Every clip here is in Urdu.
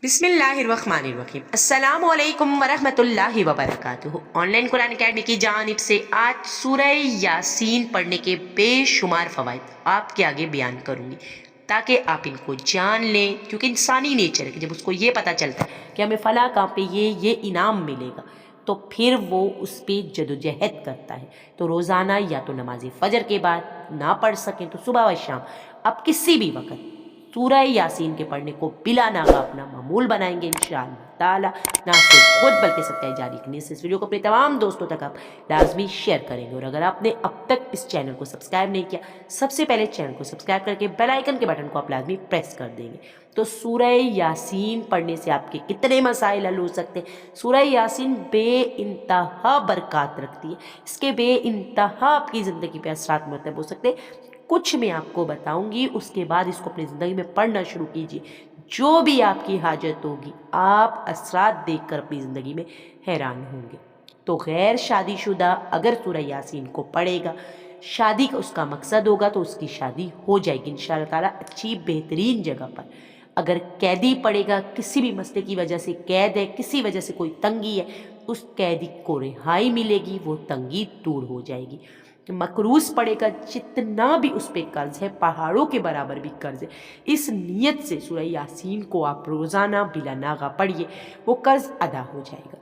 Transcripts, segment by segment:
بسم اللہ الرحمن الرحیم۔ السلام علیکم ورحمۃ اللہ وبرکاتہ۔ آن لائن قرآن اکیڈمی کی جانب سے آج سورہ یاسین پڑھنے کے بے شمار فوائد آپ کے آگے بیان کروں گی تاکہ آپ ان کو جان لیں، کیونکہ انسانی نیچر ہے کہ جب اس کو یہ پتہ چلتا ہے کہ ہمیں فلاں کام پہ یہ انعام ملے گا تو پھر وہ اس پہ جدوجہد کرتا ہے۔ تو روزانہ یا تو نماز فجر کے بعد نہ پڑھ سکیں تو صبح و شام آپ کسی بھی وقت سورہ یاسین کے پڑھنے کو بلا ناغہ اپنا معمول بنائیں گے انشاءاللہ تعالیٰ۔ نہ صرف خود بلکہ صدقہ جاری کرنے سے اس ویڈیو کو اپنے تمام دوستوں تک آپ لازمی شیئر کریں گے، اور اگر آپ نے اب تک اس چینل کو سبسکرائب نہیں کیا، سب سے پہلے چینل کو سبسکرائب کر کے بیل آئیکن کے بٹن کو آپ لازمی پریس کر دیں گے۔ تو سورہ یاسین پڑھنے سے آپ کے کتنے مسائل حل ہو سکتے ہیں۔ سورہ یاسین بے انتہا برکات رکھتی ہے، اس کے بے انتہا آپ کی زندگی پہ اثرات مرتب ہو سکتے ہیں۔ کچھ میں آپ کو بتاؤں گی، اس کے بعد اس کو اپنی زندگی میں پڑھنا شروع کیجیے، جو بھی آپ کی حاجت ہوگی آپ اثرات دیکھ کر اپنی زندگی میں حیران ہوں گے۔ تو غیر شادی شدہ اگر سورہ یاسین کو پڑھے گا، شادی کا اس کا مقصد ہوگا تو اس کی شادی ہو جائے گی انشاءاللہ تعالیٰ اچھی بہترین جگہ پر۔ اگر قیدی پڑھے گا، کسی بھی مسئلے کی وجہ سے قید ہے، کسی وجہ سے کوئی تنگی ہے، اس قیدی کو رہائی ملے گی، وہ تنگی دور ہو جائے گی۔ مقروض پڑے گا، جتنا بھی اس پہ قرض ہے پہاڑوں کے برابر بھی قرض ہے، اس نیت سے سورہ یاسین کو آپ روزانہ بلا ناغہ پڑھیے، وہ قرض ادا ہو جائے گا۔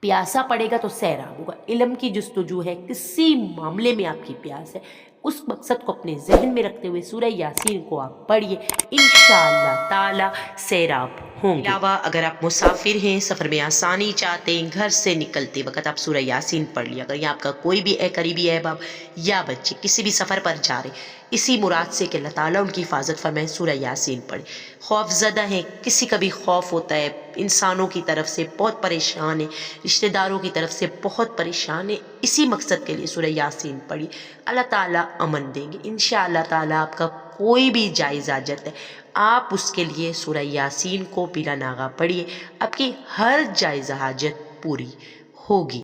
پیاسا پڑے گا تو سیراب ہوگا۔ علم کی جستجو ہے، کسی معاملے میں آپ کی پیاس ہے، اس مقصد کو اپنے ذہن میں رکھتے ہوئے سورہ یاسین کو آپ پڑھیے، انشاءاللہ تعالی سیراب ہوں گے۔ علاوہ اگر آپ مسافر ہیں، سفر میں آسانی چاہتے ہیں، گھر سے نکلتے وقت آپ سورہ یاسین پڑھ لیا۔ اگر یہ آپ کا کوئی بھی قریبی احباب یا بچے کسی بھی سفر پر جا رہے، اسی مراد سے کہ اللہ تعالیٰ ان کی حفاظت فرمائے، سورہ یاسین پڑھے۔ خوف زدہ ہیں، کسی کا بھی خوف ہوتا ہے، انسانوں کی طرف سے بہت پریشان ہے، رشتہ داروں کی طرف سے بہت پریشان ہے، اسی مقصد کے لیے سورہ یاسین پڑھی، اللہ تعالیٰ امن دیں گے انشاءاللہ تعالیٰ۔ آپ کا کوئی بھی جائز حاجت ہے، آپ اس کے لیے سورہ یاسین کو بلا ناغہ پڑھیے، آپ کی ہر جائز حاجت پوری ہوگی۔